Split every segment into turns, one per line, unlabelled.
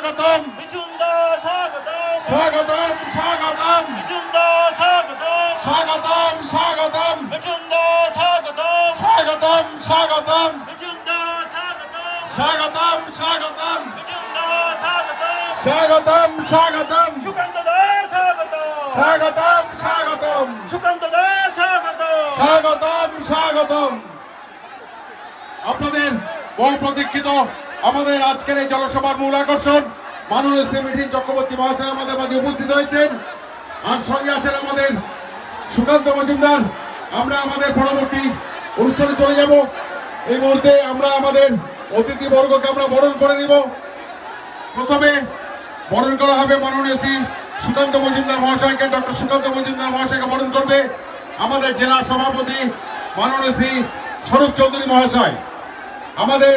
স্বাগতম
বিচুন্দা স্বাগতম
স্বাগতম স্বাগতম
বিচুন্দা স্বাগতম
স্বাগতম স্বাগতম
বিচুন্দা স্বাগতম
স্বাগতম স্বাগতম
বিচুন্দা স্বাগতম
স্বাগতম স্বাগতম
বিচুন্দা স্বাগতম
স্বাগতম স্বাগতম
সুকান্ত দা স্বাগতম
স্বাগতম স্বাগতম
সুকান্ত দা স্বাগতম
স্বাগতম স্বাগতম। আপনাদের বহু প্রতীক্ষিত আমাদের আজকের এই জনসভার মূল আকর্ষণ মাননীয় শ্রী মিঠিন চক্রবর্তী মহাশয় আমাদের মাঝে উপস্থিত হয়েছেন, আর সঙ্গে আছেন আমাদের সুকান্ত মজুমদার। আমরা আমাদের পরবর্তী অনুষ্ঠানে চলে যাব। এই মুহূর্তে আমরা আমাদের অতিথিবর্গকে আমরা বরণ করে নিব। প্রথমে বরণ করা হবে মাননীয় শ্রী সুকান্ত মজুমদার মহাশয়কে। ডক্টর সুকান্ত মজুমদার মহাশয়কে বরণ করবে আমাদের জেলা সভাপতি মাননীয় শ্রী স্বরূপ চৌধুরী মহাশয়। আমাদের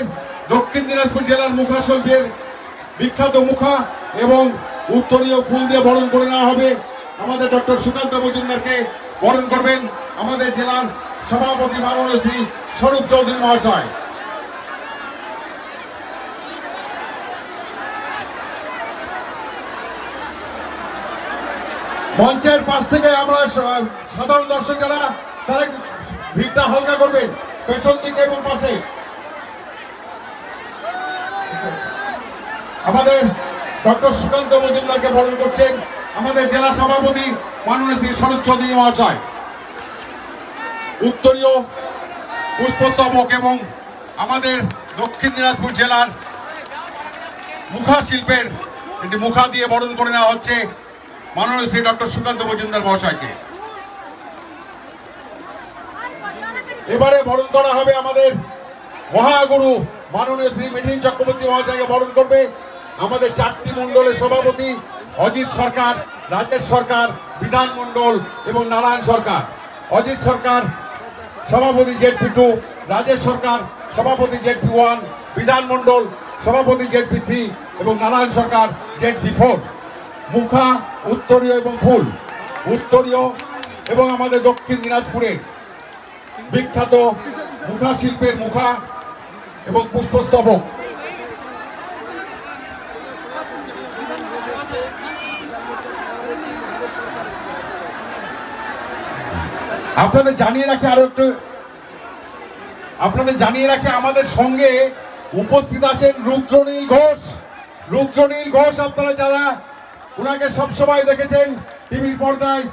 দক্ষিণ দিনাজপুর জেলার মুখা শিল্পের বিখ্যাত মুখা এবং উত্তরীয় ফুল দিয়ে বরণ করে নেওয়া হবে। আমাদের ডক্টর সুকান্ত মজুমদারকে বরণ করবেন আমাদের জেলার সভাপতি মাননীয় শ্রী স্বরূপ চৌধুরী মহাশয়। মঞ্চের পাশ থেকে আমরা সাধারণ দর্শক যারা তারা ভিড়টা হালকা করবেন পেছন দিকে এবং পাশে। আমাদের ডক্টর সুকান্ত মজুমদারকে বরণ করছেন আমাদের জেলা সভাপতি মাননীয় শ্রী স্বরূপ চৌধুরী মহাশয়। উত্তরীয় পুষ্পস্তবক এবং আমাদের দক্ষিণ দিনাজপুর জেলার মুখা শিল্পের একটি মুখা দিয়ে বরণ করে নেওয়া হচ্ছে মাননীয় শ্রী ডক্টর সুকান্ত মজুমদার মহাশয়কে। এবারে বরণ করা হবে আমাদের মহাগুরু মাননীয় শ্রী মিঠিন চক্রবর্তী মহাশয়কে বরণ করবে আমাদের 4টি মন্ডলের সভাপতি অজিত সরকার, রাজেশ সরকার, বিধান মন্ডল এবং নারায়ণ সরকার। অজিত সরকার সভাপতি জেডপি 2, রাজেশ সরকার সভাপতি জেডপি 1, বিধান মন্ডল সভাপতি জেডপি 3 এবং নারায়ণ সরকার জেডপি 4। মুখা, উত্তরীয় এবং ফুল। উত্তরীয় এবং আমাদের দক্ষিণ দিনাজপুরের বিখ্যাত মুখা শিল্পের মুখা এবং পুষ্পস্তবক। আপনাদের জানিয়ে রাখি আমাদের সঙ্গে উপস্থিত আছেন রুদ্রনীল ঘোষ। রুদ্রনীল ঘোষ আপনারা যারা ওনাকে সবসময় দেখেছেন টিভির পর্দায়,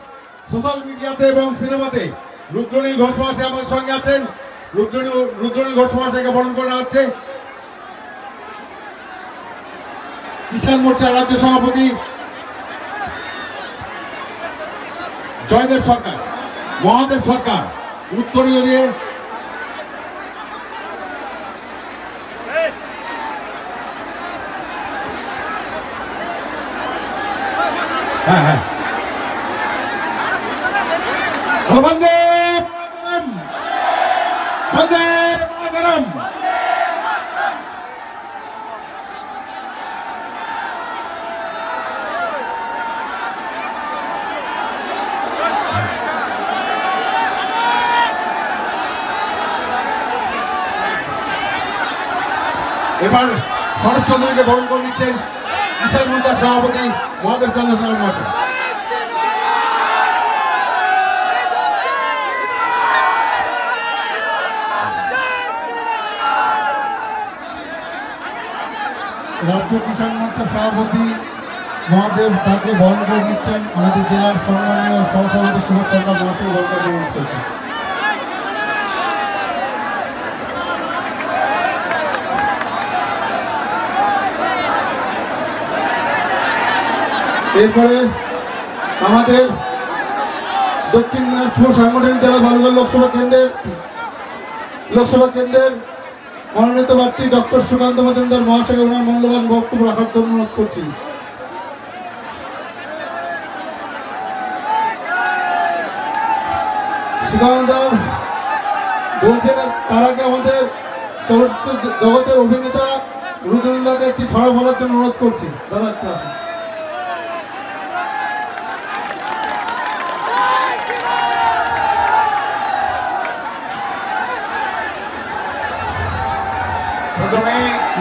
সোশ্যাল মিডিয়াতে এবং সিনেমাতে, রুদ্রনীল ঘোষ মহাশয় আমাদের সঙ্গে আছেন। রুদ্রনীল ঘোষ মহাশয়কে বরণ করা হচ্ছে কিষাণ মোর্চার রাজ্য সভাপতি জয়দেব সরকার, মহাদেব সরকার। উত্তরীয় দিয়ে হ্যাঁ বন্দে মাতরম, বন্দে মাতরম। এবার শরৎ চৌধুরীকে বরণ করে নিচ্ছেন কিষাণ মোর্চার সভাপতি মহাদেব চন্দ্র সরকার মহাশয়।
রাজ্য কিষাণ মোর্চা সভাপতি মহাদেব তাকে বরণ করে নিচ্ছেন আমাদের জেলার সম্মানীয় সহসভাপতি সুভাষ চন্দ্র মহাশয় বরণ করে করছেন। এরপরে আমাদের দক্ষিণ দিনাজপুর সাংগঠনিক জেলা বালুরঘাট লোকসভা কেন্দ্রের মনোনীত প্রার্থী ডক্টর সুকান্ত মজুমদার মহাশয় ওনার মূল্যবান বক্তব্য রাখার জন্য অনুরোধ করছি। সুকান্ত বলছেন তার আগে আমাদের চলচ্চিত্র জগতের অভিনেতা রুদ্রনীলদাকে একটি ছড়া বলার জন্য অনুরোধ করছি। দাদা একটু আসুন।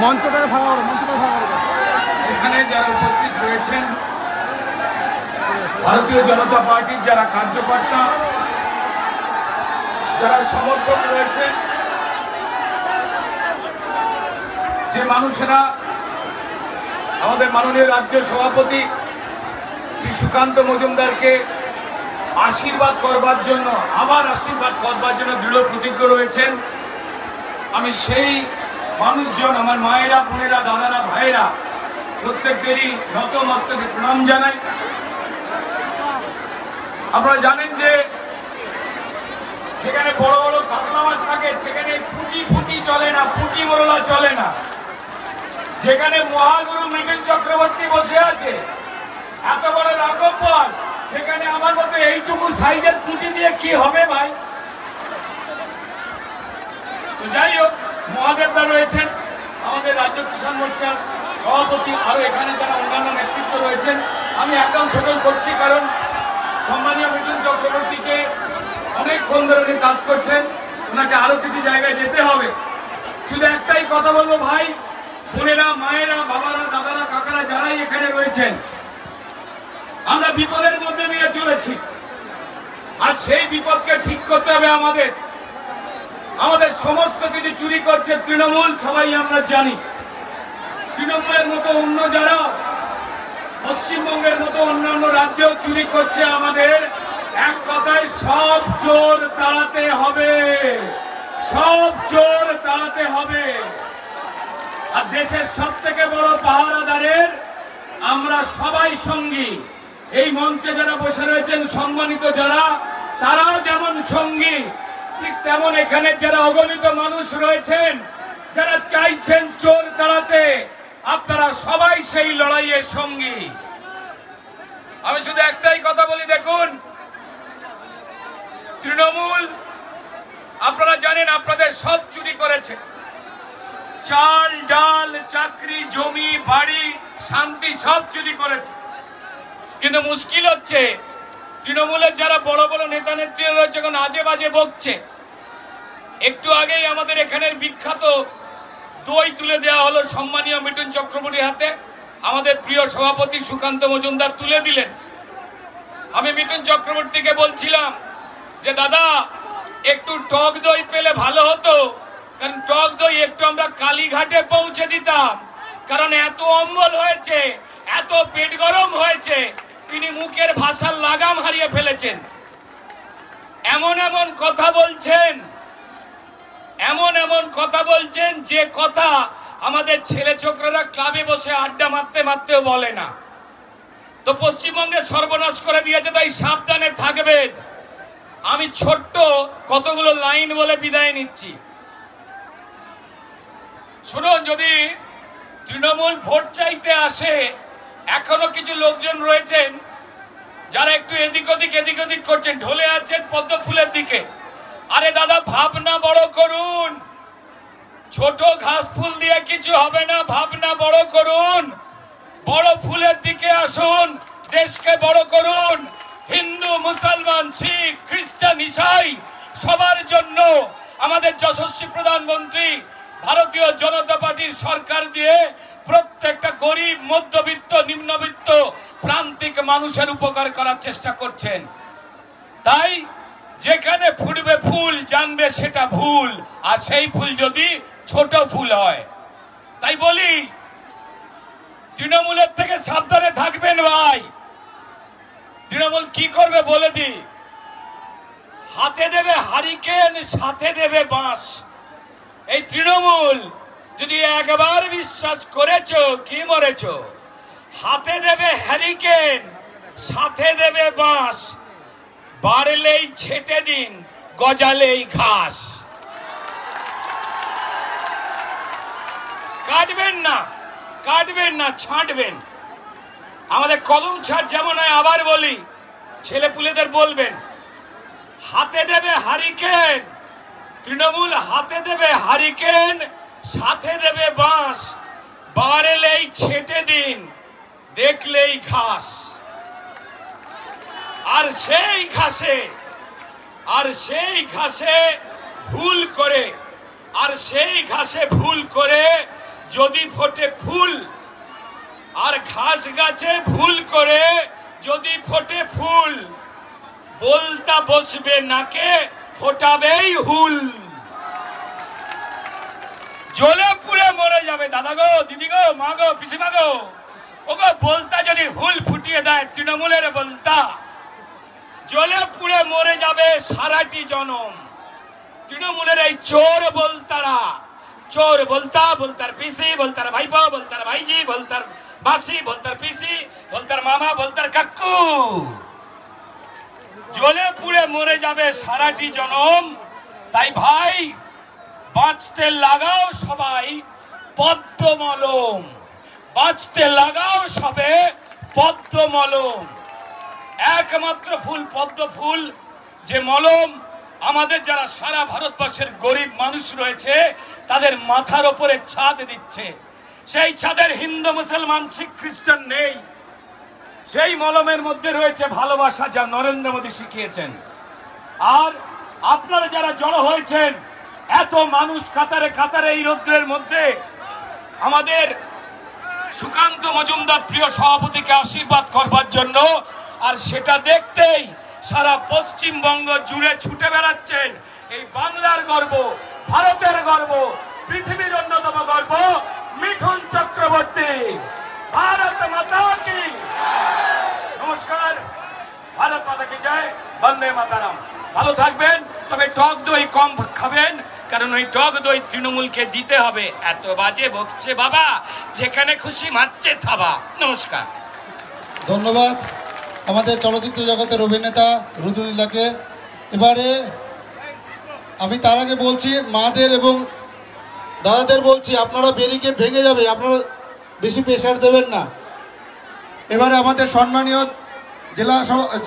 মঞ্চটাকে ফাঁকা করো, মঞ্চটাকে ফাঁকা করো। এখানে যারা উপস্থিত রয়েছেন, ভারতীয় জনতা পার্টির যারা কার্যকর্তা, যারা সমর্থক রয়েছেন, যে মানুষেরা আমাদের মাননীয় রাজ্য সভাপতি শ্রী সুকান্ত মজুমদারকে আশীর্বাদ করবার জন্য, আবার আশীর্বাদ করবার জন্য দৃঢ় প্রতিজ্ঞ রয়েছেন, আমি সেই মানুষজন, আমার মায়েরা, বোনেরা, দাদারা, ভাইয়েরা, প্রত্যেকেরই নত মস্তকে প্রণাম জানাই। আপনারা জানেন যে যেখানে বড় বড় কাতলা মাছ থাকে সেখানে পুঁটি পুঁটি চলে না, পুঁটি মোরলা চলে না। যেখানে মহাগুরু মৃত্যুঞ্জয় চক্রবর্তী বসে আছে, এত বড় রাঘবপাল, সেখানে আমার মতো এইটুকু সাইজের পুঁটি দিয়ে কি হবে ভাই? তো যাই হোক, মহাদেবদা রয়েছেন, আমাদের রাজ্য কিষাণ মোর্চার সভাপতি, আরো এখানে যারা অন্যান্য নেতৃত্ব রয়েছেন। আমি একদম ছোট করছি কারণ সম্মানীয় মৃত্যুঞ্জয় চক্রবর্তীকে অনেকক্ষণ ধরে উনি কাজ করছেন, ওনাকে আরো কিছু জায়গায় যেতে হবে। শুধু একটাই কথা বলবো ভাই, বোনেরা, মায়েরা, বাবারা, দাদারা, কাকারা যারাই এখানে রয়েছেন, আমরা বিপদের মধ্যে নিয়ে চলেছি, আর সেই বিপদকে ঠিক করতে হবে আমাদের। আমাদের সমস্ত কিছু চুরি করছে তৃণমূল, সবাই আমরা জানি। তৃণমূলের মতো অন্য যারা পশ্চিমবঙ্গের মতো অন্যান্য রাজ্যেও চুরি করছে, আমাদের এক কথায় সব চোর তাড়াতে হবে, সব চোর তাড়াতে হবে। আর দেশের সব থেকে বড় পাহারাদারের আমরা সবাই সঙ্গী। এই মঞ্চে যারা বসে রয়েছেন সম্মানিত যারা, তারাও যেমন সঙ্গী, ঠিক তেমন এখানে যারা অগণিত মানুষ রয়েছেন যারা চাইছেন চোর তাড়াতে, আপনারা সবাই সেই লড়াইয়ের সঙ্গী। আমি শুধু একটাই কথা বলি, দেখুন তৃণমূল, আপনারা জানেন আপনাদের সব চুরি করেছে, চাল ডাল, চাকরি, জমি, বাড়ি, শান্তি সব চুরি করেছে। কিন্তু মুশকিল হচ্ছে তৃণমূলের যারা বড় বড় নেতা নেত্রীরা রয়েছে এখন আজে বাজে বকছে। একটু আগেই আমাদের এখানের বিখ্যাত দই তুলে দেওয়া হলো সম্মানীয় মৃত্যুঞ্জয় চক্রবর্তীর হাতে, আমাদের প্রিয় সভাপতি সুকান্ত মজুমদার তুলে দিলেন। আমি মৃত্যুঞ্জয় চক্রবর্তীকে বলছিলাম যে দাদা একটু টক দই পেলে ভালো হতো, কারণ টক দই একটু আমরা কালীঘাটে পৌঁছে দিতাম, কারণ এত অম্বল হয়েছে, এত পেট গরম হয়েছে, তিনি মুখের ভাষার লাগাম হারিয়ে ফেলেছেন। এমন এমন কথা বলছেন, এমন এমন কথা বলছেন যে কথা আমাদের ছেলে ছোকরারা ক্লাবে বসে আড্ডা মারতে মারতেও বলে না। তো পশ্চিমবঙ্গে সর্বনাশ করে দিয়েছে, তাই সাবধানে থাকবেন। আমি ছোট্ট কতগুলো লাইন বলে বিদায় নিচ্ছি। শুনুন, যদি তৃণমূল ভোট চাইতে আসে, এখনো কিছু লোকজন রয়েছেন যারা একটু এদিক ওদিক করছেন, ঢলে আছেন পদ্ম ফুলের দিকে। আরে দাদা, ভাবনা বড় করুন, ছোট ঘাস ফুল দিয়ে কিছু হবে না, ভাবনা বড় করুন, বড় ফুলের দিকে আসুন, দেশকে বড় করুন। হিন্দু, মুসলমান, শিখ, খ্রিস্টান, ইসাই সবার জন্য আমাদের যশস্বী প্রধানমন্ত্রী ভারতীয় জনতা পার্টির সরকার দিয়ে প্রত্যেকটা গরিব, মধ্যবিত্ত, নিম্নবিত্ত, প্রান্তিক মানুষের উপকার করার চেষ্টা করছেন। তাই যেখানে ফুটবে ফুল জানবে সেটা ভুল, আর সেই ফুল যদি ছোট ফুল হয়। তাই বলি তৃণমূলের থেকে সাবধানে থাকবেন ভাই। তৃণমূল কি করবে বলে দি, হাতে দেবে হারিকেন, সাথে দেবে বাঁশ। এই তৃণমূল যদি একবার বিশ্বাস করেছো কি মরেছো, হাতে দেবে হ্যারিকেন, সাথে দেবে বাঁশ, বাড়লেই ছেটে দিন, গজালেই ঘাস। কাটবেন না, কাটবেন না, ছাঁটবেন। আমাদের কলম ছাড় যেমন হয়, আবার বলি ছেলে পুলেদের বলবেন, হাতে দেবে হারিকেন, তৃণমূল হাতে দেবে হারিকেন, সাথে দেবে বাঁশ, বাড়লেই ছেটে দিন, দেখলেই ঘাস। আর সেই ঘাসে ভুল করে, আর সেই ঘাসে ভুল করে যদি ফোটে ফুল, আর ঘাস গাছে ভুল করে যদি ফোটে ফুল, বলতা বসবে নাকে, ফোটাবেই হুল। জ্বলে পুড়ে মরে যাবে দাদা গো, দিদি গো, মা গো, পিসিমা গো। ওগো বলতা যদি হুল ফুটিয়ে দেয় তৃণমূলের বলতা, জ্বলে পুড়ে মরে যাবে সারাটি জনম। তৃণমূলের এই চোর বলতারা, চোর বলতা, বলতার পিসি, বলতার ভাইপো, বলতার ভাইজি, বলতার মাসি, বলতার পিসি, বলতার মামা, বলতার কাকু, জ্বলে পুড়ে মরে যাবে সারাটি জনম। তাই ভাই বাঁচতে লাগাও সবাই পদ্ম মলম, বাঁচতে লাগাও সবে পদ্ম মলম। একমাত্র ফুল পদ্ম ফুল, যে মলম আমাদের যারা সারা ভারতবর্ষের গরিব মানুষ রয়েছে তাদের মাথার ওপরে ছাদ দিচ্ছে। সেই ছাদের হিন্দু, মুসলমান, শিখ, খ্রিস্টান নেই। সেই মলমের মধ্যে রয়েছে ভালোবাসা, যা নরেন্দ্র মোদী শিখিয়েছেন। আর আপনারা যারা জড়ো হয়েছেন, এত মানুষ কাতারে কাতারে এই রৌদ্রের মধ্যে, আমাদের সুকান্ত মজুমদার প্রিয় সভাপতিকে আশীর্বাদ করবার জন্য, আর সেটা দেখতেই সারা পশ্চিমবঙ্গ জুড়ে ছুটে বেড়াচ্ছেন এই বাংলার গর্ব, ভারতের গর্ব, পৃথিবীর অন্যতম গর্ব মিঠুন চক্রবর্তী। ভারত মাতা কি নমস্কার, ভারত মাতা কি জয়, বন্দে মাতারাম। ভালো থাকবেন, তবে টক দই কম খাবেন, কারণ ওই টক দই তৃণমূলকে দিতে হবে। এত বাজে বকছে বাবা, যেখানে খুশি মারছে থাবা। নমস্কার।
ধন্যবাদ আমাদের চলচ্চিত্র জগতের অভিনেতা রুদ্রনীলাকে। এবারে আমি তার আগে বলছি, মাদের এবং দাদাদের বলছি, আপনারা ব্যারিকেড ভেঙে যাবে, আপনারা বেশি প্রেশার দেবেন না। এবারে আমাদের সম্মানীয়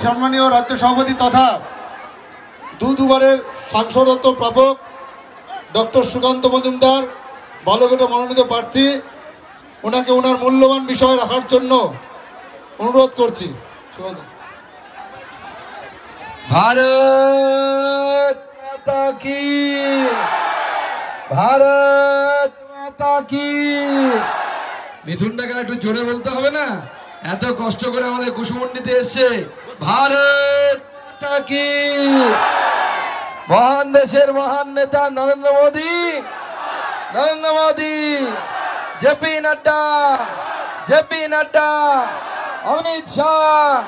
সম্মানীয় রাজ্য সভাপতি তথা দুবারের সাংসদত্ব প্রাপক ডক্টর সুকান্ত মজুমদার, বালুঘাটে মনোনীত প্রার্থী, ওনাকে ওনার মূল্যবান বিষয় রাখার জন্য অনুরোধ করছি। সুকান্ত।
भारत माता की, भारत माता की। মিঠুনটাকে একটু জোরে বলতে হবে না? এত কষ্ট করে আমাদের কুসুমন্ডিতে এসছে। ভারত মাতা কি। মহান দেশের মহান নেতা নরেন্দ্র মোদী, নরেন্দ্র মোদী, জেপি নাড্ডা, জেপি নাড্ডা, অমিত শাহ।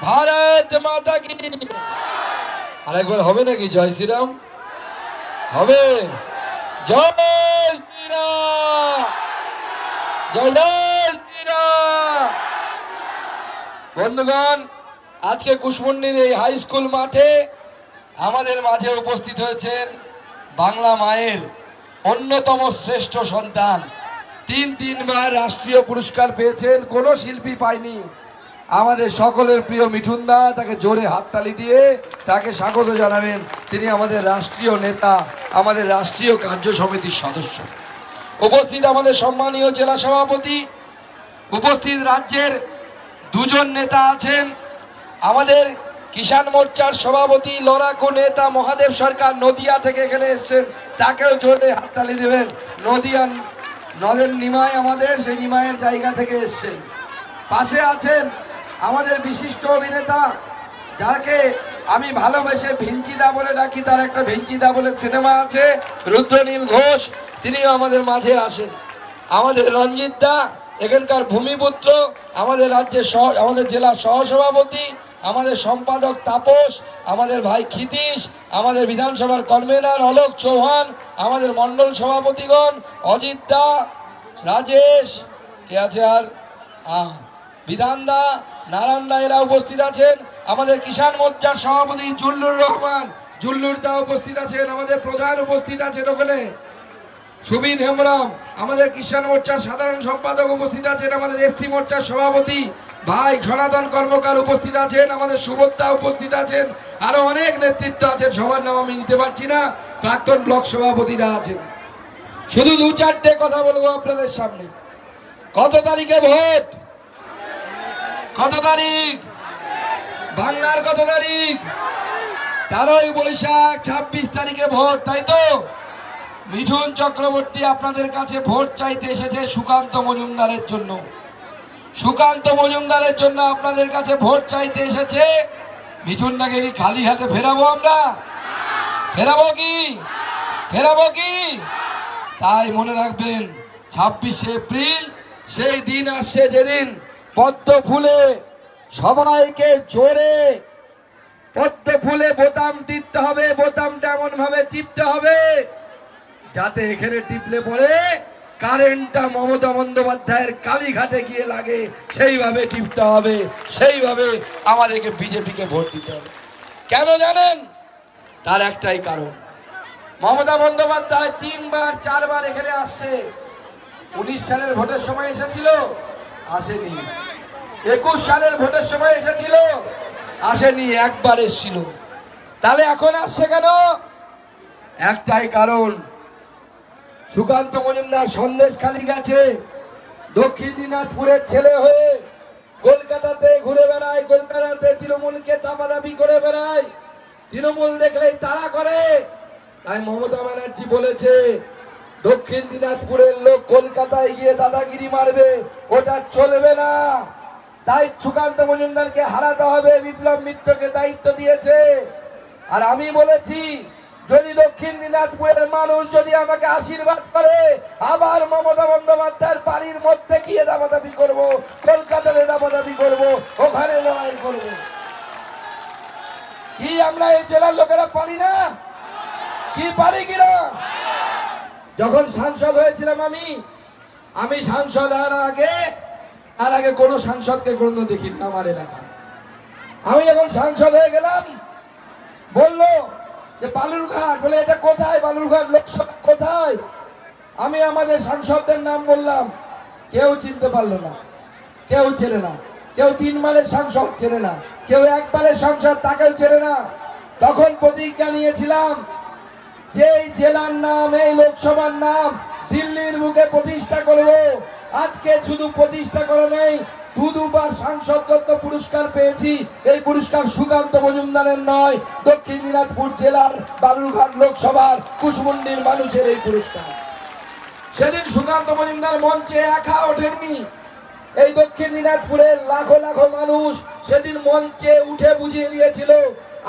ভারত মাতা কি। আরেকবার হবে নাকি? জয় শ্রীরাম হবে? জয় শ্রীরাম, জয় জয় শ্রীরাম। বন্ধুগণ, আজকে কুশমন্ডির এই হাই স্কুল মাঠে আমাদের মাঝে উপস্থিত হয়েছেন বাংলা মায়ের অন্যতম শ্রেষ্ঠ সন্তান। তিনবার রাষ্ট্রীয় পুরস্কার পেয়েছেন, কোনো শিল্পী পায়নি। আমাদের সকলের প্রিয় মিঠুন দা, তাকে জোরে হাততালি দিয়ে তাকে স্বাগত জানাবেন। তিনি আমাদের রাষ্ট্রীয় নেতা, আমাদের রাষ্ট্রীয় কার্য সমিতির সদস্য। উপস্থিত আমাদের সম্মানীয় জেলা সভাপতি, উপস্থিত রাজ্যের দুজন নেতা আছেন। আমাদের কিষাণ মোর্চার সভাপতি লড়াকু নেতা মহাদেব সরকার নদিয়া থেকে এখানে এসেছেন, তাকেও জোরে হাততালি দেবেন। নদিয়া নদের নিমাই, আমাদের সেই নিমাইয়ের জায়গা থেকে এসেছেন। পাশে আছেন আমাদের বিশিষ্ট অভিনেতা, যাকে আমি ভালোবেসে ভিঞ্চিদা বলে ডাকি, তার একটা ভিঞ্চিদা বলে সিনেমা আছে, রুদ্রনীল ঘোষ, তিনিও আমাদের মাঝে আসেন। আমাদের রঞ্জিত দা এখানকার ভূমিপুত্র, আমাদের রাজ্যের আমাদের জেলার সহসভাপতি, আমাদের সম্পাদক তাপস, আমাদের ভাই ক্ষিতীশ, আমাদের বিধানসভার কনভেনার অলোক চৌহান, আমাদের মন্ডল সভাপতিগণ অজিত দা, রাজেশ, কে আছে আর বিধান দা, নারায়ণ দা, এরা উপস্থিত আছেন। আমাদের কিষাণ মোর্চার সভাপতি জুল্লুর রহমান, জুল্লুর দা উপস্থিত আছেন। আমাদের প্রধান উপস্থিত আছেন ওখানে সুবিন হেমরাম, আমাদের কিষাণ মোর্চার সাধারণ সম্পাদক উপস্থিত আছেন। আমাদের এসসি মোর্চার সভাপতি ভাই সনাতন কর্মকার উপস্থিত আছেন। আমাদের সুভদ্রা উপস্থিত আছেন। আরো অনেক নেতৃত্ব আছেন, সবার নাম আমি নিতে পারছি না। প্রাক্তন ব্লক সভাপতিরা আছেন। শুধু 2-4টে কথা বলবো আপনাদের সামনে। কত তারিখে ভোট? কত তারিখ? বাংলার কত তারিখ? 13ই বৈশাখ, 26 তারিখে ভোট, তাই তো? মিঠুন চক্রবর্তী আপনাদের কাছে ভোট চাইতে এসেছে সুকান্ত মজুমদারের জন্য। সুকান্ত মজুমদারের জন্য আপনাদের কাছে ভোট চাইতে এসেছে। মিঠুনটাকে কি খালি হাতে ফেরাবো আমরা? ফেরাবো কি? তাই মনে রাখবেন 26শে এপ্রিল সেই দিন আসছে যেদিন পদ্ম ফুলে সবাইকে জোরে পদ্ম ফুলে বোতাম টিপতে হবে। বোতামটা এমন ভাবে টিপতে হবে যাতে এখানে টিপলে পরে কারেন্টটা মমতা বন্দ্যোপাধ্যায়ের কালীঘাটে গিয়ে লাগে, সেইভাবে টিপতে হবে, সেইভাবে আমাদেরকে বিজেপিকে ভোট দিতে হবে। কেন জানেন? তার একটাই কারণ, মমতা বন্দ্যোপাধ্যায় 3-4বার এখানে আসছে। 19 সালের ভোটের সময় এসেছিল, আসেনি। 21 সালের ভোটের সময় এসেছিল, আসেনি, একবার এসেছিল। তাহলে এখন আসছে কেন? একটাই কারণ, সুকান্ত মজুমদার সন্দেশখালী গেছে, দক্ষিণ দিনাজপুরের ছেলে হয়ে কলকাতাতে ঘুরে বেড়ায়, কলকাতাতে তৃণমূলকে দাপাদাপি করে বেড়ায়, তৃণমূল দেখলেই তাড়া করে। তাই মমতা ব্যানার্জি বলেছে দক্ষিণ দিনাজপুরের লোক কলকাতায় গিয়ে দাদাগিরি মারবে, ওটা চলবে না। তাই সুকান্ত মজুমদারকে হারাতে হবে, বিপ্লব মিত্রকে দায়িত্ব দিয়েছে। আর আমি বলেছি যদি দক্ষিণ দিনাজপুরের মানুষ যদি আমাকে আশীর্বাদ করে, আবার মমতা বন্দ্যোপাধ্যায়ের বাড়ির মধ্যে গিয়ে দাবাদাবি করব, কলকাতাতে দাবাদাবি করব, ওখানে লড়াই করব। কি আমরা এই জেলার লোকেরা পারি না? কি পারি কিনা? যখন সাংসদ হয়েছিলাম আমি সাংসদ আর আগে কোন সাংসদকে কোনো দেখিনি আমার এলাকা। আমি যখন সাংসদ হয়ে গেলাম বললো যে বালুরঘাট, বলে এটা কোথায়? বালুরঘাট লোকসভা কোথায়? আমি আমাদের সাংসদদের নাম বললাম, কেউ চিনতে পারলো না, কেউ চেনে না, কেউ 3 বারের সাংসদ চেনে না, কেউ 1 বারের সাংসদ তাকেও চেনে না। তখন প্রতিজ্ঞা নিয়েছিলাম যে এই জেলার নাম, এই লোকসভার নাম দিল্লির বুকে প্রতিষ্ঠা করব। আজকে শুধু প্রতিষ্ঠা করা নেই, 2বার সাংসদ রত্ন পুরস্কার পেয়েছি। এই পুরস্কার সুকান্ত মজুমদারের নয়, দক্ষিণ দিনাজপুর জেলার বালুরঘাট লোকসভার কুশমুন্ডির মানুষের এই পুরস্কার। সেদিন সুকান্ত মজুমদার মঞ্চে একা ওঠেননি, এই দক্ষিণ দিনাজপুরের লাখো লাখো মানুষ সেদিন মঞ্চে উঠে বুঝিয়ে দিয়েছিল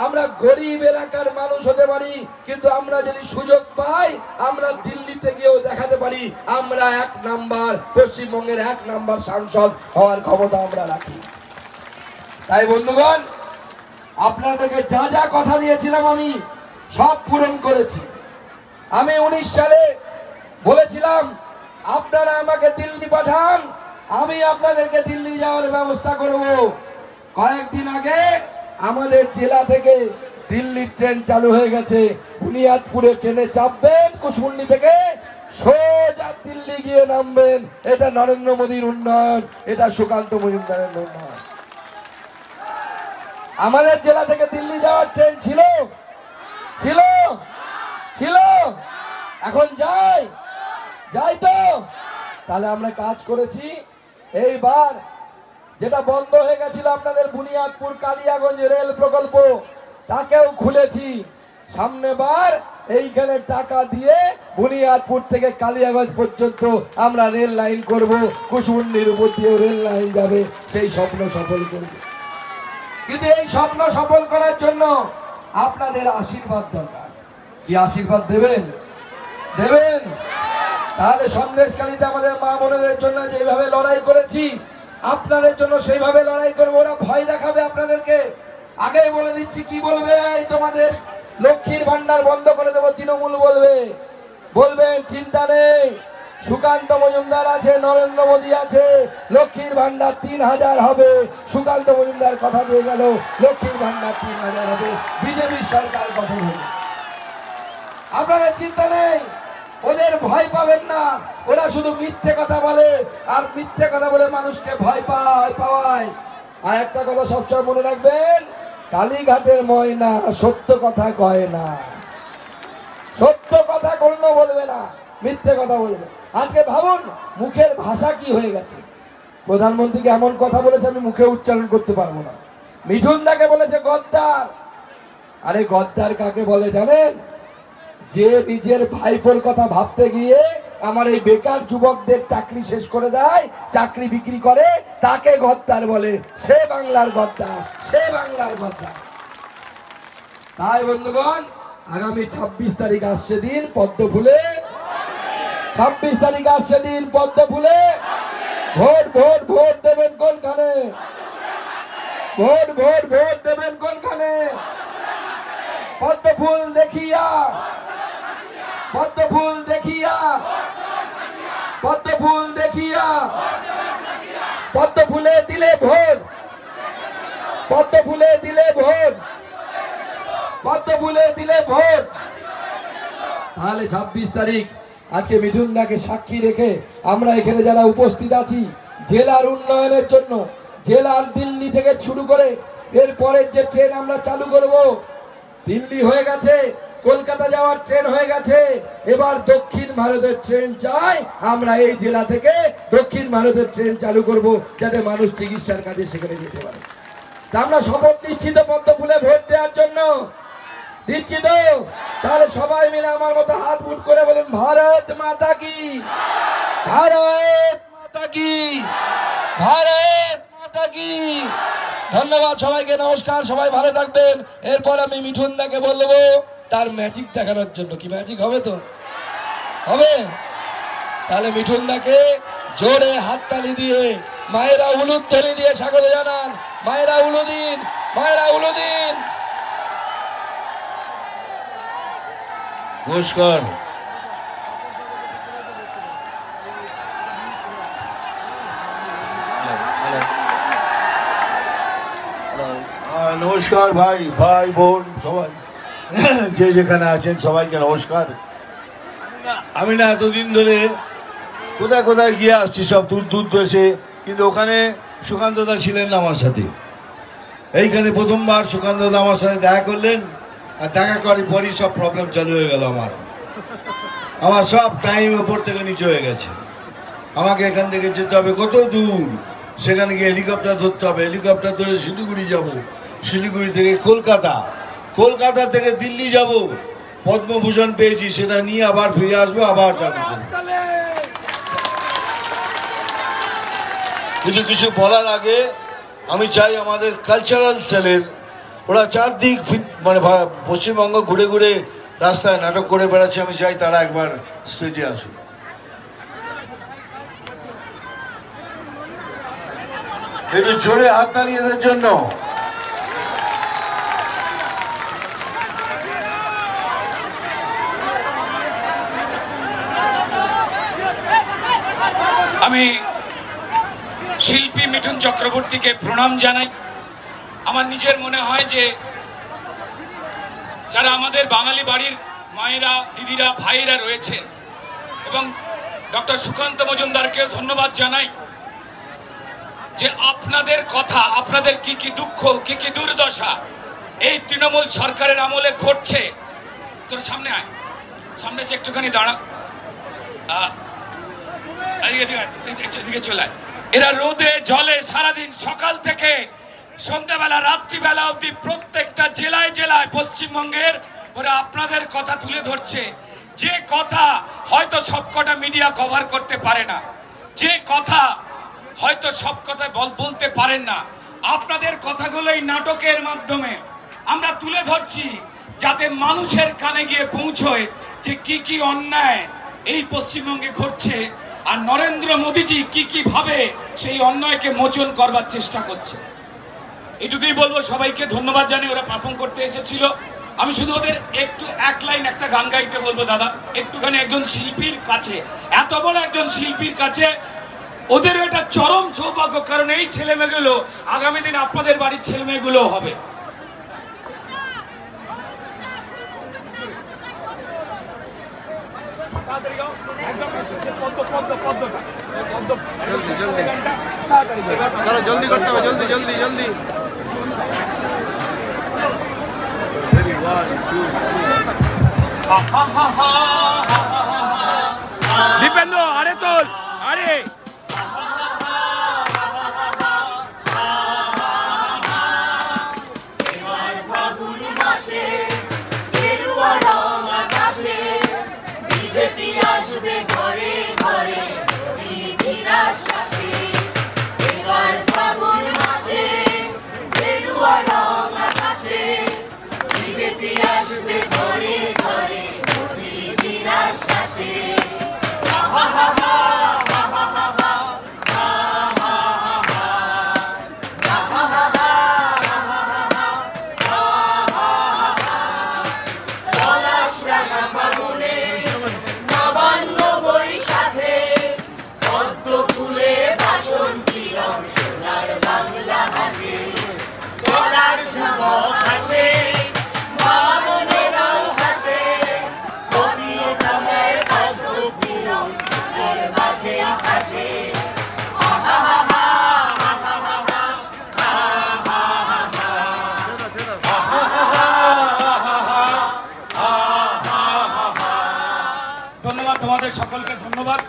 আমরা গরিব এলাকার মানুষ হতে পারি, কিন্তু আমরা যদি সুযোগ পাই আমরা দিল্লিতে গিয়েও দেখাতে পারি আমরা 1 নাম্বার, পশ্চিমবঙ্গের 1 নাম্বার সাংসদ হওয়ার ক্ষমতা আমরা রাখি। তাই বন্ধুগণ, আপনাদেরকে যা যা কথা দিয়েছিলাম আমি সব পূরণ করেছি। আমি 19 সালে বলেছিলাম আপনারা আমাকে দিল্লি পাঠান, আমি আপনাদেরকে দিল্লি যাওয়ার ব্যবস্থা করব। কয়েকদিন আগে আমাদের জেলা থেকে দিল্লির ট্রেন চালু হয়ে গেছে। বুনিয়াদপুরে ট্রেনে চাপবেন, কুশমুন্ডি থেকে সোজা দিল্লি গিয়ে নামবেন। এটা নরেন্দ্র মোদীর উন্নয়ন, এটা সুকান্ত মজুমদারের উন্নয়ন। আমাদের জেলা থেকে দিল্লি যাওয়ার ট্রেন ছিল এখন যাই তো। তাহলে আমরা কাজ করেছি। এইবার যেটা বন্ধ হয়ে গেছিল আপনাদের বুনিয়াদপুর কালিয়াগঞ্জ রেল প্রকল্প, তাকেও খুলেছি। সামনে বার এইখানে টাকা দিয়ে বুনিয়াদপুর থেকে কালিয়াগঞ্জ পর্যন্ত আমরা রেল লাইন করব, কুশমুন্ডির উপর দিয়েও রেল লাইন যাবে, সেই স্বপ্ন সফল করব। কিন্তু এই স্বপ্ন সফল করার জন্য আপনাদের আশীর্বাদ দরকার। কি আশীর্বাদ দেবেন? তাহলে সন্দেশখালীতে আমাদের মা বোনেদের জন্য যেভাবে লড়াই করেছি আপনাদের জন্য সেইভাবে লড়াই করবো। ওরা ভয় দেখাবে আপনাদেরকে, আগেই বলে দিচ্ছি। কি বলবে? তোমাদের লক্ষ্মীর ভান্ডার বন্ধ করে দেবো, তৃণমূল বলবেন চিন্তা নেই, সুকান্ত মজুমদার আছে, নরেন্দ্র মোদী আছে, লক্ষ্মীর ভান্ডার 3000 হবে। সুকান্ত মজুমদার কথা দিয়ে গেল লক্ষ্মীর ভান্ডার 3000 হবে, বিজেপির সরকার কথা হবে। আপনাদের চিন্তা নেই, ওদের ভয় পাবেন না। ওরা শুধু মিথ্যে কথা বলে, আর মিথ্যে কথা বলে মানুষকে ভয় পাওয়ায়। আর একটা কথা সবসময় মনে রাখবেন, কালীঘাটের ময়না সত্য কথা কয় না। সত্য কথা কোনো বলবে না, মিথ্যে কথা বলবে। আজকে ভাবুন মুখের ভাষা কি হয়ে গেছে। প্রধানমন্ত্রীকে এমন কথা বলেছে আমি মুখে উচ্চারণ করতে পারবো না। মিঠুনদাকে বলেছে গদ্দার। আরে গদ্দার কাকে বলে জানেন? যে নিজের ভাইপোর কথা ভাবতে গিয়ে আমার এই বেকার যুবকদের চাকরি শেষ করে দেয়, চাকরি বিক্রি করে, তাকে গদ্দার বলে। সে বাংলার গদ্দার, সে বাংলার গদ্দার। তাই বন্ধুগণ, আগামী 26 তারিখ আসছে দিন পদ্ম ফুলে, 26 তারিখ আসছে দিন পদ্ম ফুলে। ভোট ভোট ভোট দেবেন কোনখানে? ভোট ভোট ভোট দেবেন কোনখানে? পদ্ম ফুল দেখিয়া, পদ্ম ফুল দেখিয়া, পদ্ম ফুল দেখিয়া, পদ্ম ফুলে দিলে ভোট, পদ্ম ফুলে দিলে ভোট, পদ্ম ফুলে দিলে ভোট। তাহলে 26 তারিখ আজকে মিঠুনদাকে সাক্ষী রেখে আমরা এখানে যারা উপস্থিত আছি, জেলার উন্নয়নের জন্য, জেলার দিল্লি থেকে শুরু করে এরপরের যে ট্রেন আমরা চালু করব, দিল্লি হয়ে গেছে, কলকাতা যাওয়ার ট্রেন হয়ে গেছে, এবার দক্ষিণ ভারতের ট্রেন চাই। আমরা এই জেলা থেকে দক্ষিণ ভারতের ট্রেন চালু করব, যাতে মানুষ চিকিৎসার কাজে সেখানে যেতে পারে। তা আমরা শপথ নিচ্ছি তো পদ্ম ফুলে ভোট দেওয়ার জন্য, দিচ্ছি তো? তাহলে সবাই মিলে আমার মতো হাত মুঠ করে বলুন, ভারত মাতা কি, ভারত মাতা কি, ভারত মাতা কি। ধন্যবাদ সবাইকে, নমস্কার, সবাই ভালো থাকবেন। এরপর আমি মিঠুনদাকে বলবো তার ম্যাজিক দেখানোর জন্য। কি ম্যাজিক হবে? তো হবে। তাহলে মিঠুনদাকে জোরে হাততালি দিয়ে, মায়েরা উলুধ্বনি দিয়ে স্বাগত জানান। মায়েরা উলু দিন, মায়েরা উলু দিন।
নমস্কার। নমস্কার ভাই, ভাই বোন সবাই যে যেখানে আছেন সবাইকে নমস্কার। আমি না এতদিন ধরে কোথায় কোথায় গিয়ে আসছি, সব দূর দূর দেশে, কিন্তু ওখানে সুকান্তদা ছিলেন না আমার সাথে। এইখানে প্রথমবার সুকান্তদা আমার সাথে দেখা করলেন, আর দেখা করার পরই সব প্রবলেম চালু হয়ে গেল। আমার সব টাইম ওপর থেকে নিচে হয়ে গেছে। আমাকে এখান থেকে যেতে হবে কত দূর, সেখানে গিয়ে হেলিকপ্টার ধরতে হবে, হেলিকপ্টার ধরে শিলিগুড়ি যাব, শিলিগুড়ি থেকে কলকাতা, কলকাতা থেকে দিল্লি যাব। পদ্মভূষণ পেয়েছি, সেটা নিয়ে আবার ফিরে আসবো, আবার চাকরি করবো। কিন্তু কিছু বলার আগে আমি চাই আমাদের কালচারাল সেলের, ওরা চারদিক মানে পশ্চিমবঙ্গ ঘুরে ঘুরে রাস্তায় নাটক করে বেড়াচ্ছে, আমি চাই তারা একবার স্টেজে আসুক। একটু জোরে হাততালি এদের জন্য।
আমি শিল্পী মিঠুন চক্রবর্তীকে প্রণাম জানাই। আমার নিজের মনে হয় যে যারা আমাদের বাঙালি বাড়ির মায়েরা, দিদিরা, ভাইয়েরা রয়েছে, এবং ডক্টর সুকান্ত মজুমদারকেও ধন্যবাদ জানাই যে আপনাদের কথা, আপনাদের কি কি দুঃখ, কি কি দুর্দশা এই তৃণমূল সরকারের আমলে ঘটছে। তোর সামনে আয়, সামনে এসে একটুখানি দাঁড়া, এদিকে চলে আয়। এরা রোদে জলে সারাদিন সকাল থেকে সন্ধ্যাবেলা রাত্রিবেলা অব্দি প্রত্যেকটা জেলায় জেলায় পশ্চিমবঙ্গের ওরা আপনাদের কথা তুলে ধরছে। যে কথা হয়তো সবকটা মিডিয়া কভার করতে পারে না, যে কথা হয়তো সব কথা বলতে পারেন না, আপনাদের কথাগুলো এই নাটকের মাধ্যমে আমরা তুলে ধরছি, যাতে মানুষের কানে গিয়ে পৌঁছয় যে কি কি অন্যায় এই পশ্চিমবঙ্গে ঘটছে, আর নরেন্দ্র মোদীজি কি কি ভাবে সেই অন্যায়কে মোচন করবার চেষ্টা করছে। এটুকুই বলবো। সবাইকে ধন্যবাদ জানিয়ে ওরা পারফর্ম করতে এসেছিল। আমি শুধু ওদের একটু এক লাইন একটা গান গাইতে বলবো। দাদা একটুখানি একজন শিল্পীর কাছে, এত বড় একজন শিল্পীর কাছে ওদের এটা চরম সৌভাগ্য, কারণ এই ছেলে মেয়েগুলো আগামী দিন আপনাদের বাড়ির ছেলে মেয়েগুলো হবে।
জলদি করতে হবে, জলদি জলদি জলদি।
দীপেন্দ্র আরে তোল, আরে
ফাগুন মাসে গেরুয়া রং আকাশে বিজেপি আসবে ঘরে। বিজেপি আসবে ঘরে ঘরে মোদিজির আশ্বাসে নবান্ন বৈশাখে পদ্ম ফুলে ভাষণ কিরণ সোনার বাংলা হাসে গলার ঝুমক হাসে মা বোনেরাও হাসে কবিয়ে কামের পদ্ম কিরণ সোনার মাঝে হাসে
ধন্যবাদ তোমাদের সকলকে ধন্যবাদ।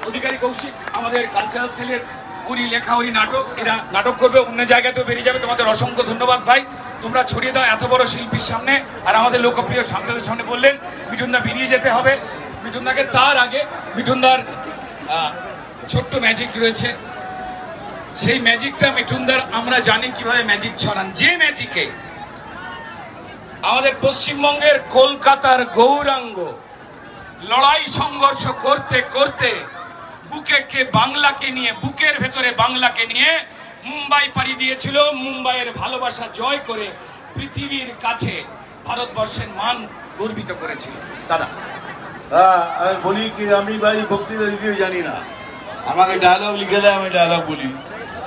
অধিকারী কৌশিক আমাদের কালচারাল সেলের উনি লেখা উনি নাটক, এরা নাটক করবে, অন্য জায়গাতেও বেরিয়ে যাবে। তোমাদের অসংখ্য ধন্যবাদ ভাই, তোমরা ছড়িয়ে দাও এত বড় শিল্পীর সামনে। আর আমাদের লোকপ্রিয় সাংসদের সামনে বললেন মিঠুনদা বেরিয়ে যেতে হবে। মিঠুনদাকে তার আগে মিঠুনদার ছোট্ট ম্যাজিক রয়েছে, সেই ম্যাজিকটা মিঠুনদার আমরা জানি কিভাবে ম্যাজিক ছড়ান। যে ম্যাজিকে আমাদের পশ্চিমবঙ্গের কলকাতার গৌরাঙ্গ লড়াই সংঘর্ষ করতে করতে বুকের ভেতরে বাংলাকে নিয়ে মুম্বাই পাড়ি দিয়েছিল। মুম্বাইয়ের ভালোবাসা জয় করে পৃথিবীর কাছে ভারতবর্ষের মান গর্বিত করেছিল। দাদা
আমি বলি কি, আমি ভাই বক্তৃতা দিতে জানি না, আমাকে ডায়লগ লিখে দেয়, আমি ডায়লগ বলি।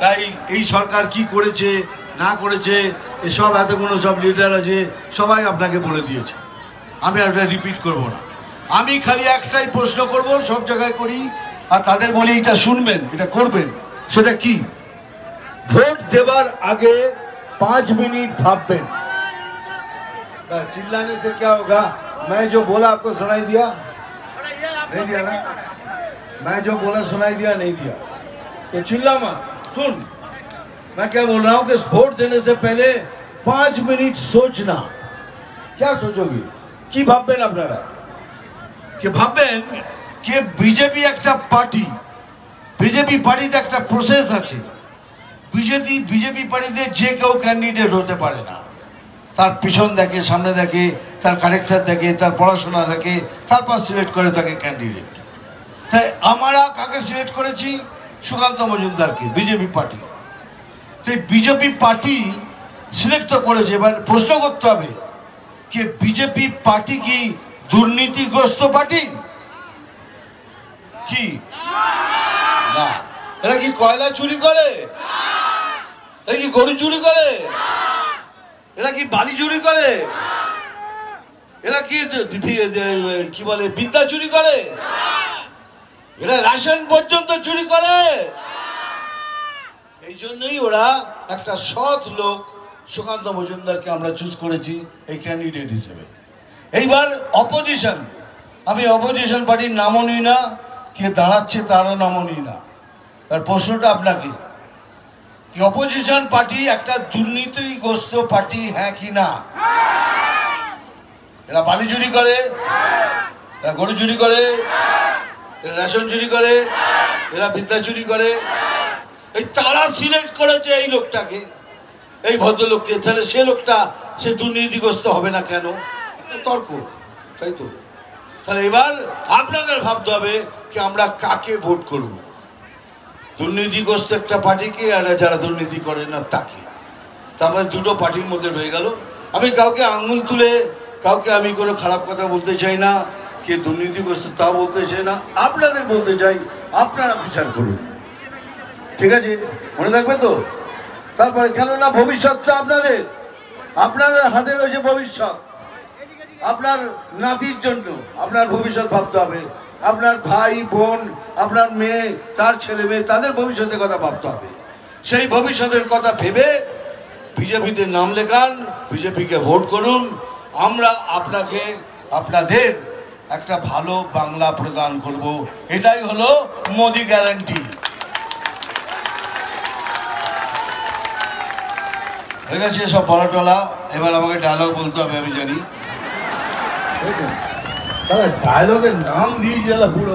তাই এই সরকার কি করেছে না করেছে এসব এতগুলো সব লিডার আছে সবাই আপনাকে বলে দিয়েছে, আমি আর এটা রিপিট করবো না। আমি খালি একটাই প্রশ্ন করব, সব জায়গায় করি, আর তাদের বলি এটা শুনবেন, এটা করবেন। সেটা কি? ভোট দেবার আগে 5 मिनट भाबবেন। चिल्लाने से क्या होगा? मैं जो बोला आपको सुनाई दिया? नहीं दिया ना? मैं जो बोला सुनाई दिया? नहीं दिया? तो चिल्ला मत, सुन मैं क्या बोल रहा हूँ कि वोट देने से पहले 5 मिनट सोचना। क्या सोचोगे? কি ভাববেন আপনারা? कि ভাববেন कि বিজেপি একটা পার্টি, বিজেপি পার্টিতে একটা প্রসেস আছে। বিজেপি পার্টিতে যে কেউ ক্যান্ডিডেট হতে পারে না, তার পিছন দেখে, সামনে দেখে, তার ক্যারেক্টার দেখে, তার পড়াশোনা দেখে, তারপর সিলেক্ট করে তাকে ক্যান্ডিডেট। তাই আমরা কাকে সিলেক্ট করেছি? সুকান্ত মজুমদারকে, বিজেপি পার্টি। তাই বিজেপি পার্টি সিলেক্ট তো করেছে। এবার প্রশ্ন করতে হবে कि বিজেপি পার্টি কি দুর্নীতিগ্রস্ত পার্টি? কি না? এরা কি কয়লা চুরি করে? এরা কি গরু চুরি করে? এরা কি বালি চুরি করে? এরা কি কি বলে বিদ্যা চুরি করে? এরা রেশন পর্যন্ত চুরি করে। এই জন্যই ওরা একটা সৎ লোক সুকান্ত মজুমদারকে আমরা চুজ করেছি এই ক্যান্ডিডেট হিসেবে। এইবার অপোজিশন, আমি অপোজিশন পার্টির নামও নিই না, কে দাঁড়াচ্ছে তারও নামও নিই না। তার প্রশ্নটা আপনাকে, কি অপোজিশন পার্টি একটা দুর্নীতিগ্রস্ত পার্টি, হ্যাঁ কি না? এরা বালি চুরি করে, এরা গরু চুরি করে, এরা রেশন চুরি করে, এরা বিদ্যা চুরি করে। এই তারা সিলেক্ট করেছে এই লোকটাকে, এই ভদ্রলোককে। তাহলে সে লোকটা সে দুর্নীতিগ্রস্ত হবে না কেন? তর্ক, তাই তো? তাহলে এবার আপনাদের ভাবতে হবে কি আমরা কাকে ভোট করব, দুর্নীতিগ্রস্ত একটা পার্টিকে আর যারা দুর্নীতি করে না তাকে। তারপরে দুটো পার্টির মধ্যে রয়ে গেল। আমি কাউকে আঙুল তুলে কাউকে আমি কোনো খারাপ কথা বলতে চাই না, কে দুর্নীতিগ্রস্ত তা বলতে চাই না, আপনাদের বলতে চাই, আপনারা বিচার করুন। ঠিক আছে, মনে থাকবে তো? তারপরে কেননা ভবিষ্যৎটা আপনাদের, আপনাদের হাতে রয়েছে ভবিষ্যৎ। আপনার নাতির জন্য আপনার ভবিষ্যৎ ভাবতে হবে, আপনার ভাই বোন, আপনার মেয়ে, তার ছেলে মেয়ে, তাদের ভবিষ্যতের কথা ভাবতে হবে। সেই ভবিষ্যতের কথা ভেবে বিজেপিতে নাম লেখান, বিজেপিকে ভোট করুন। আমরা আপনাকে, আপনাদের একটা ভালো বাংলা প্রদান করব, এটাই হলো মোদি গ্যারান্টি। হয়ে গেছে সব বলাটলা, এবার আমাকে ডায়লগ বলতে হবে, আমি জানি। ডায়লগের নাম দিয়ে গেলে পুরো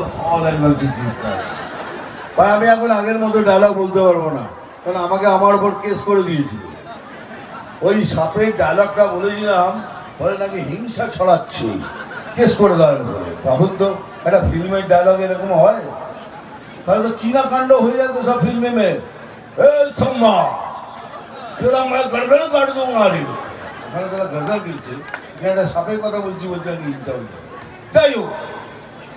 ভাই, আমি এখন আগের মতো ডায়লগ বলতে পারবো না, কারণ আমাকে আমার উপর কেস করে দিয়েছিল। ওই সাপের ডায়লগটা বলেছিলাম বলে নাকি হিংসা ছড়াচ্ছে, কেস করে দেওয়ার বলে। তখন তো একটা ফিল্মের ডায়লগ এরকম হয়, তাহলে তো কিনা কাণ্ড হয়ে যেত সব ফিল্মে মে সম্মা তোরা আমরা গড়গড় কাট দেবো আরে ওখানে তারা গড়গড় দিচ্ছে, এখানে একটা সাপের কথা বলছি বলছে আমি হিংসা হচ্ছে। যাই হোক,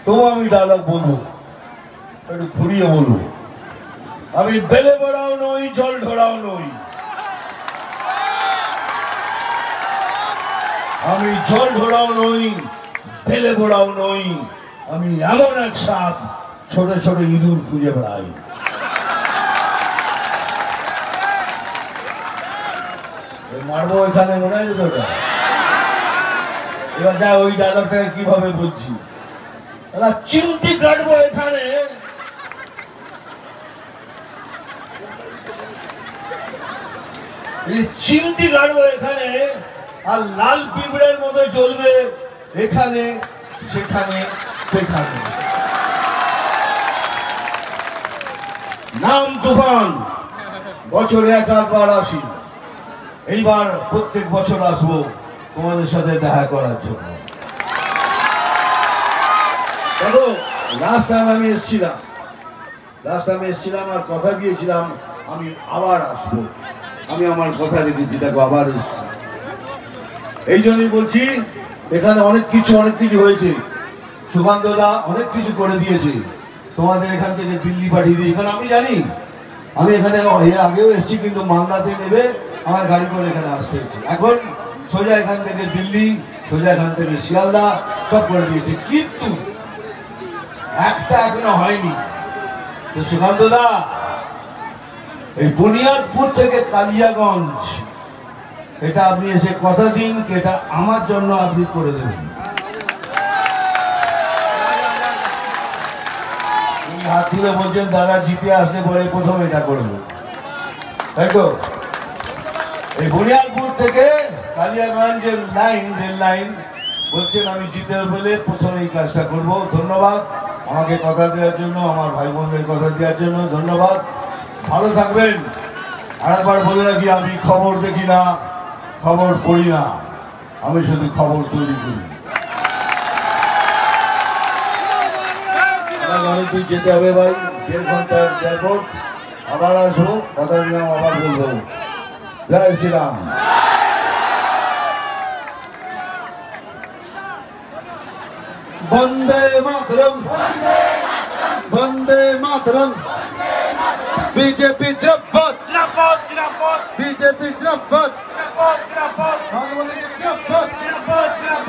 তবু আমি ডায়লগ বলবো, একটু ঘুরিয়ে বলবো। আমি বেলে বড়াও নই, জল ঢোড়াও নই, আমি জল ঢোড়াও নই, বেলে বড়াও নই, আমি এমন এক সাপ ছোট ছোট ইঁদুর খুঁজে বেড়াই। মারবো এখানে মনে হয় তোটা। এবার দেখ ওই ডায়লগটাকে কিভাবে বলছি, চিমটি কাটবো এখানে, চিমটি কাটবো এখানে, আর লাল পিঁপড়ের মধ্যে চলবে এখানে সেখানে সেখানে। নাম তুফান, বছরে এক আধবার আসি, এইবার প্রত্যেক বছর আসবো তোমাদের সাথে দেখা করার জন্য। দেখো লাস্ট টাইম আমি এসেছিলাম আর কথা দিয়েছিলাম আমি আবার আসবো, আমি আমার কথা রেখেছি, দেখো আবার এসেছি। এই জন্যই বলছি এখানে অনেক কিছু হয়েছে, সুকান্তদা অনেক কিছু করে দিয়েছে, তোমাদের এখান থেকে দিল্লি পাঠিয়ে দিয়েছে। এখানে আমি জানি, আমি এখানে এর আগেও এসেছি, কিন্তু মালদাতে নেবে আমার গাড়ি করে এখানে আসতে হচ্ছে। এখন সোজা এখান থেকে দিল্লি, সোজা এখান থেকে শিয়ালদা সব করে দিয়েছে, কিন্তু একটা এখনো হয়নি। তো সুকান্তদা, এই বুনিয়াদপুর থেকে কালিয়াগঞ্জ এটা আপনি এসে কথা দিন, এটা আমার জন্য আপনি করে দেবেন। হাত তুলে বলছেন দাদা জিতে আসলে পরে প্রথম এটা করবো, তাই তো? এই বুনিয়াদপুর থেকে কালিয়াগঞ্জের রেল লাইন বলছেন আমি জিতে বলে প্রথমে এই কাজটা করবো। ধন্যবাদ আমাকে কথা দেওয়ার জন্য, আমার ভাই বোনদের কথা দেওয়ার জন্য ধন্যবাদ। ভালো থাকবেন। আরেকবার বলে রাখি, আমি খবর দেখি না, খবর পড়ি না, আমি শুধু খবর তৈরি করি। অনেক যেতে হবে ভাই, 1.5 ঘন্টার এয়ারপোর্ট, আবার আসবো, কথা দিলাম আবার বলবো। জয় শ্রীরাম।
বন্দে মাতরম, বন্দে মাতরম, বিজেপি জিন্দাবাদ, বিজেপি জিন্দাবাদ, ভারতবর্ষ জিন্দাবাদ,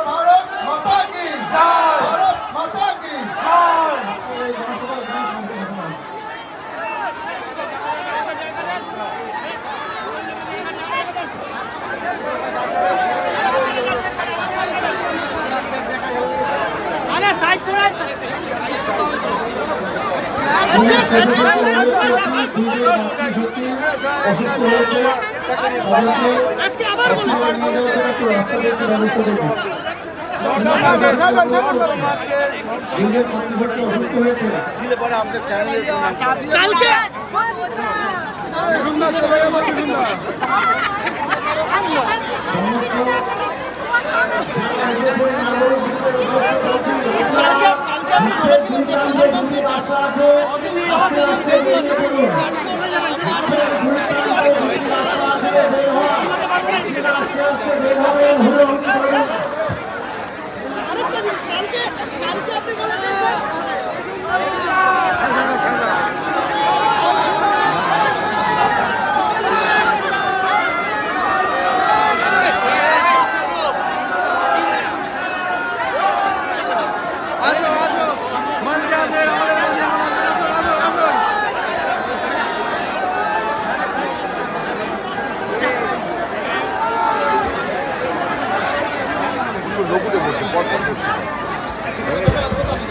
ভারত মাতা কি জয়, ভারত মাতা কি জয়।
আজকে আবার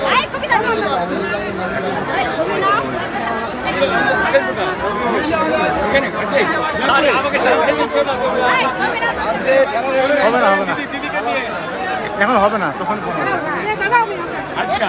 Ay, kami na. Ay,
হবে না এখন হবে না তখন
আচ্ছা